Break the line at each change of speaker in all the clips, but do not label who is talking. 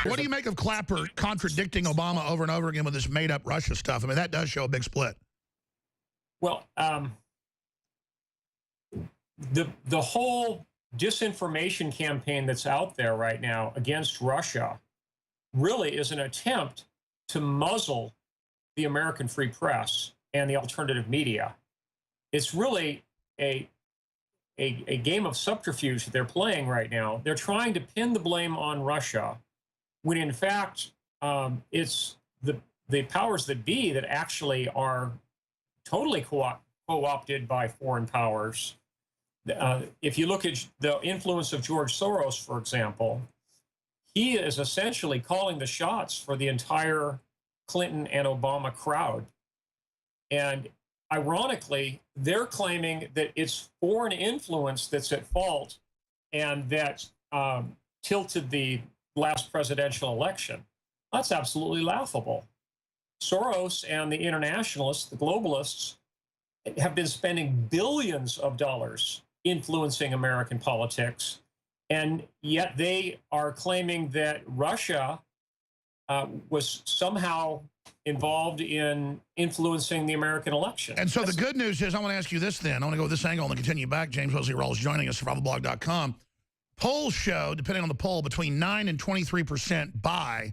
What do you make of Clapper contradicting Obama over and over again with this made-up Russia stuff? I mean, that does show a big split.
Well, the whole disinformation campaign that's out there right now against Russia really is an attempt to muzzle the American free press and the alternative media. It's really a game of subterfuge that they're playing right now. They're trying to pin the blame on Russia, when in fact it's the powers that be that actually are totally co-opted by foreign powers. If you look at the influence of George Soros, for example, he is essentially calling the shots for the entire Clinton and Obama crowd. And ironically, they're claiming that it's foreign influence that's at fault and that tilted the last presidential election. That's absolutely laughable. Soros and the internationalists, the globalists, have been spending billions of dollars influencing American politics, and yet they are claiming that Russia was somehow involved in influencing the American election.
And so the good news is, I want to ask you this then. I want to go with this angle and continue back. James Wesley Rawles joining us, survivalblog.com. Polls show, depending on the poll, between 9 and 23% buy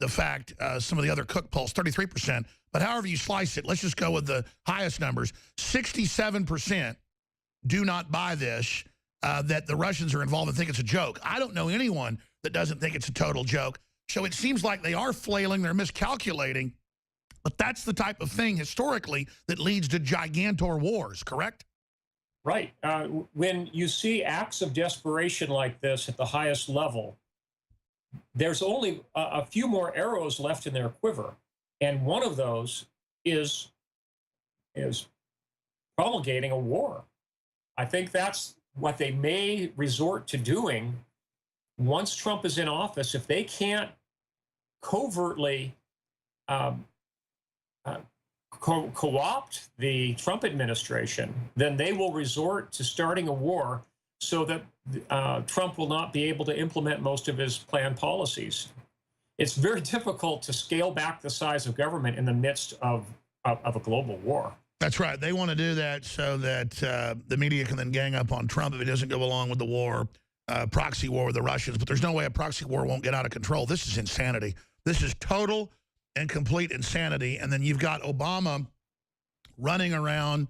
the fact, some of the other Cook polls, 33%. But however you slice it, let's just go with the highest numbers. 67% do not buy this, that the Russians are involved and think it's a joke. I don't know anyone that doesn't think it's a total joke. So it seems like they are flailing, they're miscalculating, but that's the type of thing historically that leads to gigantor wars, correct?
Right. When you see acts of desperation like this at the highest level, there's only a few more arrows left in their quiver. And one of those is promulgating a war. I think that's what they may resort to doing once Trump is in office. If they can't covertly co-opt the Trump administration, then they will resort to starting a war so that Trump will not be able to implement most of his planned policies. It's very difficult to scale back the size of government in the midst of a global war.
That's right. They want to do that so that the media can then gang up on Trump if it doesn't go along with the war, proxy war with the Russians. But there's no way a proxy war won't get out of control. This is insanity. This is total and complete insanity. And then you've got Obama running around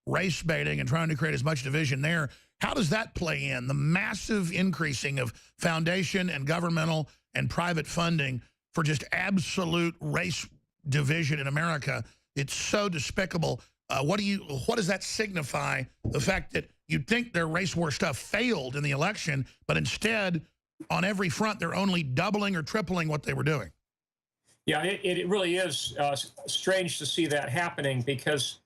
race baiting and trying to create as much division there. How does that play in? The massive increasing of foundation and governmental and private funding for just absolute race division in America. It's so despicable. What does that signify? The fact that you'd think their race war stuff failed in the election, but instead, on every front, they're only doubling or tripling what they were doing.
Yeah, it really is strange to see that happening because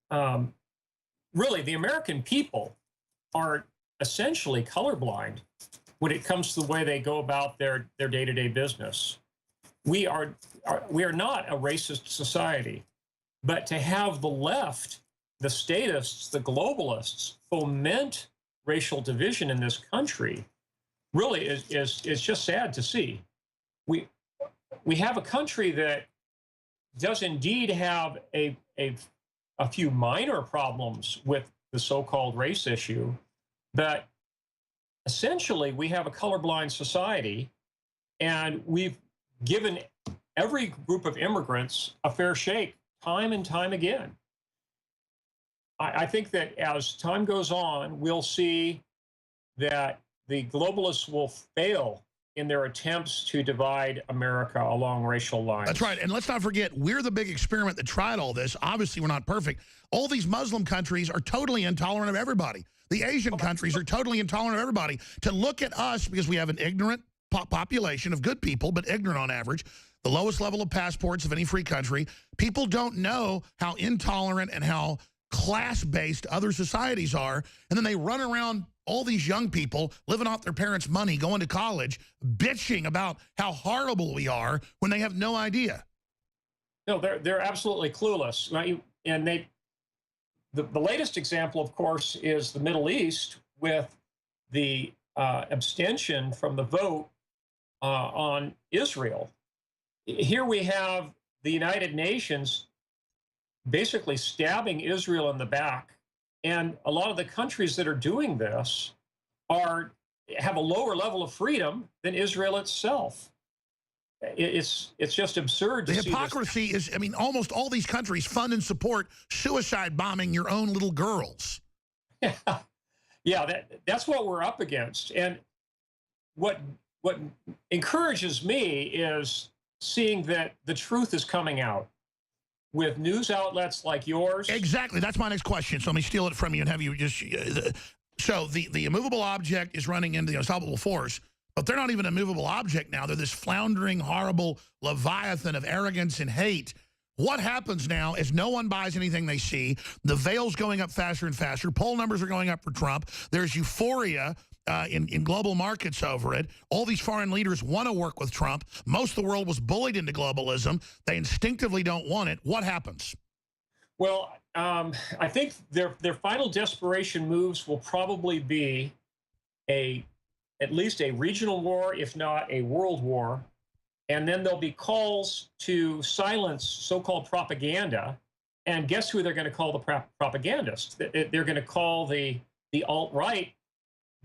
really the American people are essentially colorblind when it comes to the way they go about their day-to-day business. We are not a racist society, but to have the left, the statists, the globalists foment racial division in this country really is just sad to see. We have a country that does indeed have a few minor problems with the so-called race issue, but essentially we have a colorblind society, and we've given every group of immigrants a fair shake time and time again. I think that as time goes on, we'll see that the globalists will fail in their attempts to divide America along racial lines.
That's right. And let's not forget, we're the big experiment that tried all this. Obviously, we're not perfect. All these Muslim countries are totally intolerant of everybody. The Asian countries are totally intolerant of everybody. To look at us, because we have an ignorant population of good people, but ignorant on average, the lowest level of passports of any free country, people don't know how intolerant and how class-based other societies are. And then they run around, all these young people living off their parents' money, going to college, bitching about how horrible we are when they have no idea.
No, they're absolutely clueless. And the latest example, of course, is the Middle East, with the abstention from the vote on Israel. Here we have the United Nations basically stabbing Israel in the back. And a lot of the countries that are doing this have a lower level of freedom than Israel itself. It's just absurd to
the
see
hypocrisy is, I mean, almost all these countries fund and support suicide bombing your own little girls.
this. Yeah, that's what we're up against. And what encourages me is seeing that the truth is coming out with news outlets like yours.
Exactly. That's my next question. So let me steal it from you and have you just... so the immovable object is running into the unstoppable force, but they're not even a movable object now. They're this floundering, horrible leviathan of arrogance and hate. What happens now is no one buys anything they see. The veil's going up faster and faster. Poll numbers are going up for Trump. There's euphoria in global markets over it. All these foreign leaders want to work with Trump. Most of the world was bullied into globalism. They instinctively don't want it. What happens?
Well, I think their final desperation moves will probably be at least a regional war, if not a world war. And then there'll be calls to silence so-called propaganda. And guess who they're going to call the propagandists? They're going to call the alt-right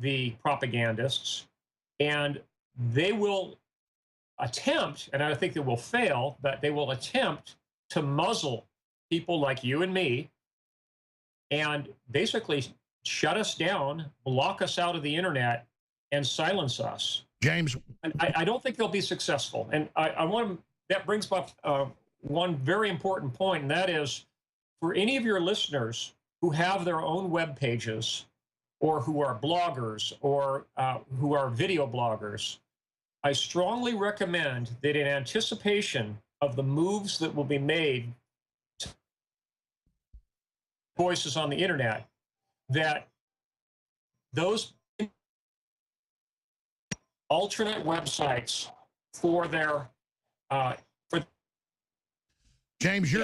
the propagandists. And they will attempt, and I think they will fail, but they will attempt to muzzle people like you and me and basically shut us down, block us out of the internet, and silence us.
James,
and I don't think they'll be successful. And I want to, that brings up one very important point, and that is for any of your listeners who have their own web pages or who are bloggers or who are video bloggers, I strongly recommend that in anticipation of the moves that will be made to voices on the internet, that those alternate websites for their
James,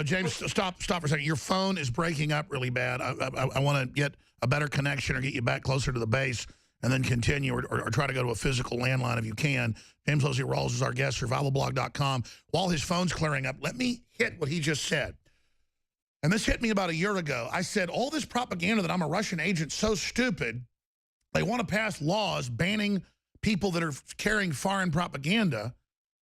James, stop for a second. Your phone is breaking up really bad. I want to get a better connection or get you back closer to the base and then continue or try to go to a physical landline if you can. James Wesley Rawles is our guest, survivalblog.com. While his phone's clearing up, let me hit what he just said. And this hit me about a year ago. I said, all this propaganda that I'm a Russian agent, so stupid. They want to pass laws banning people that are carrying foreign propaganda.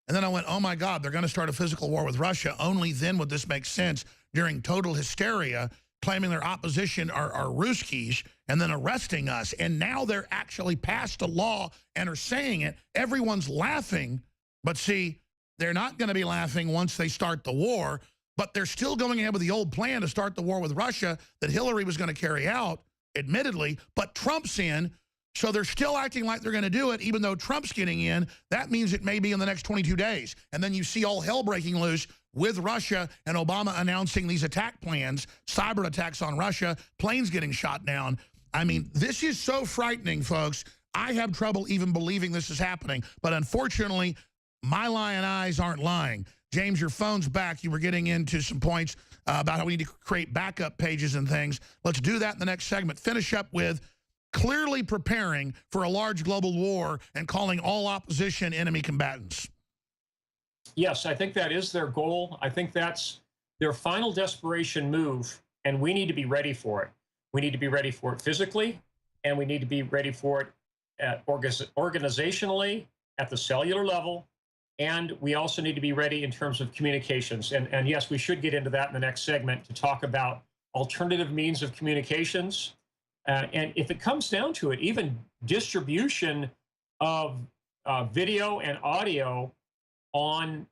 And then I went, oh, my God, they're going to start a physical war with Russia. Only then would this make sense during total hysteria, claiming their opposition are Ruskies and then arresting us. And now they're actually passed a law and are saying it. Everyone's laughing. But see, they're not going to be laughing once they start the war. But they're still going ahead with the old plan to start the war with Russia that Hillary was going to carry out, admittedly. But Trump's in. So they're still acting like they're going to do it, even though Trump's getting in. That means it may be in the next 22 days. And then you see all hell breaking loose with Russia and Obama announcing these attack plans, cyber attacks on Russia, planes getting shot down. I mean, this is so frightening, folks. I have trouble even believing this is happening. But unfortunately, my lying eyes aren't lying. James, your phone's back. You were getting into some points about how we need to create backup pages and things. Let's do that in the next segment. Finish up with clearly preparing for a large global war and calling all opposition enemy combatants.
Yes, I think that is their goal. I think that's their final desperation move, and we need to be ready for it. We need to be ready for it physically, and we need to be ready for it organizationally at the cellular level, and we also need to be ready in terms of communications. And yes, we should get into that in the next segment to talk about alternative means of communications. And if it comes down to it, even distribution of video and audio on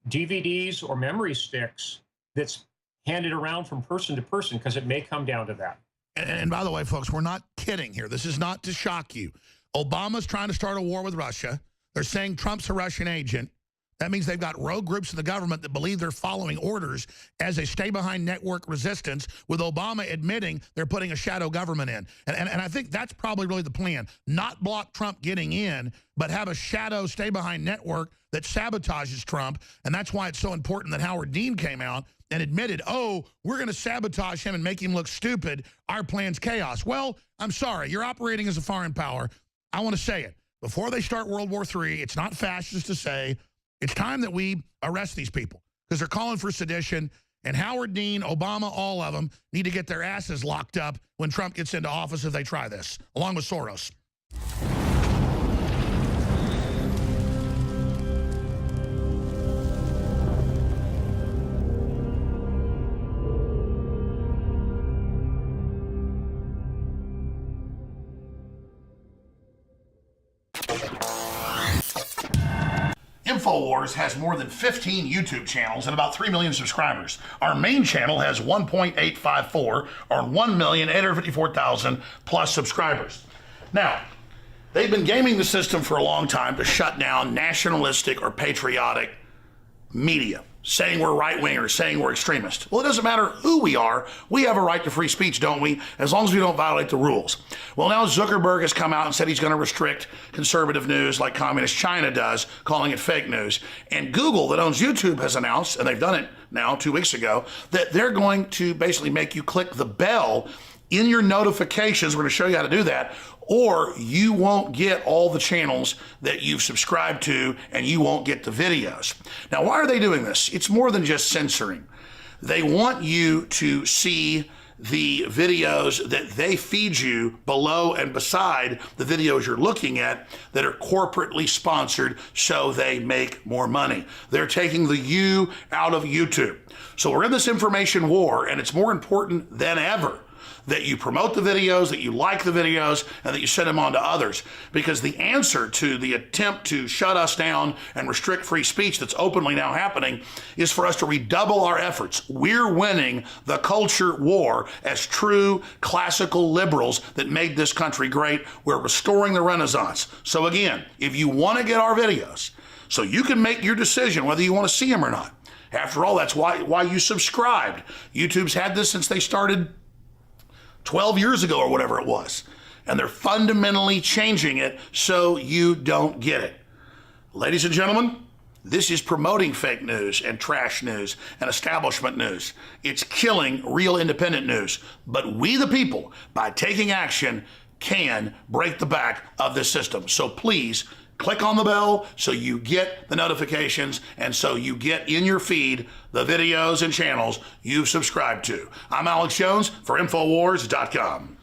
DVDs or memory sticks that's handed around from person to person, because it may come down to that.
And by the way, folks, we're not kidding here. This is not to shock you. Obama's trying to start a war with Russia. They're saying Trump's a Russian agent. That means they've got rogue groups in the government that believe they're following orders as a stay-behind network resistance, with Obama admitting they're putting a shadow government in. And I think that's probably really the plan. Not block Trump getting in, but have a shadow stay-behind network that sabotages Trump. And that's why it's so important that Howard Dean came out and admitted, oh, we're going to sabotage him and make him look stupid. Our plan's chaos. Well, I'm sorry. You're operating as a foreign power. I want to say it. Before they start World War III, it's not fascist to say, it's time that we arrest these people because they're calling for sedition, and Howard Dean, Obama, all of them need to get their asses locked up when Trump gets into office if they try this, along with Soros. InfoWars has more than 15 YouTube channels and about 3 million subscribers. Our main channel has 1.854 or 1,854,000 plus subscribers. Now, they've been gaming the system for a long time to shut down nationalistic or patriotic media, saying we're right-wingers, saying we're extremists. Well, it doesn't matter who we are. We have a right to free speech, don't we? As long as we don't violate the rules. Well, now Zuckerberg has come out and said he's going to restrict conservative news like communist China does, calling it fake news. And Google, that owns YouTube, has announced, and they've done it now 2 weeks ago, that they're going to basically make you click the bell in your notifications. We're going to show you how to do that, or you won't get all the channels that you've subscribed to, and you won't get the videos. Now, why are they doing this? It's more than just censoring. They want you to see the videos that they feed you below and beside the videos you're looking at that are corporately sponsored so they make more money. They're taking the you out of YouTube. So we're in this information war, and it's more important than ever that you promote the videos, that you like the videos, and that you send them on to others. Because the answer to the attempt to shut us down and restrict free speech that's openly now happening is for us to redouble our efforts. We're winning the culture war as true classical liberals that made this country great. We're restoring the Renaissance. So again, if you want to get our videos, so you can make your decision whether you want to see them or not. After all, that's why you subscribed. YouTube's had this since they started 12 years ago or whatever it was. And they're fundamentally changing it so you don't get it. Ladies and gentlemen, this is promoting fake news and trash news and establishment news. It's killing real independent news. But we the people, by taking action, can break the back of this system. So please, click on the bell so you get the notifications and so you get in your feed the videos and channels you've subscribed to. I'm Alex Jones for Infowars.com.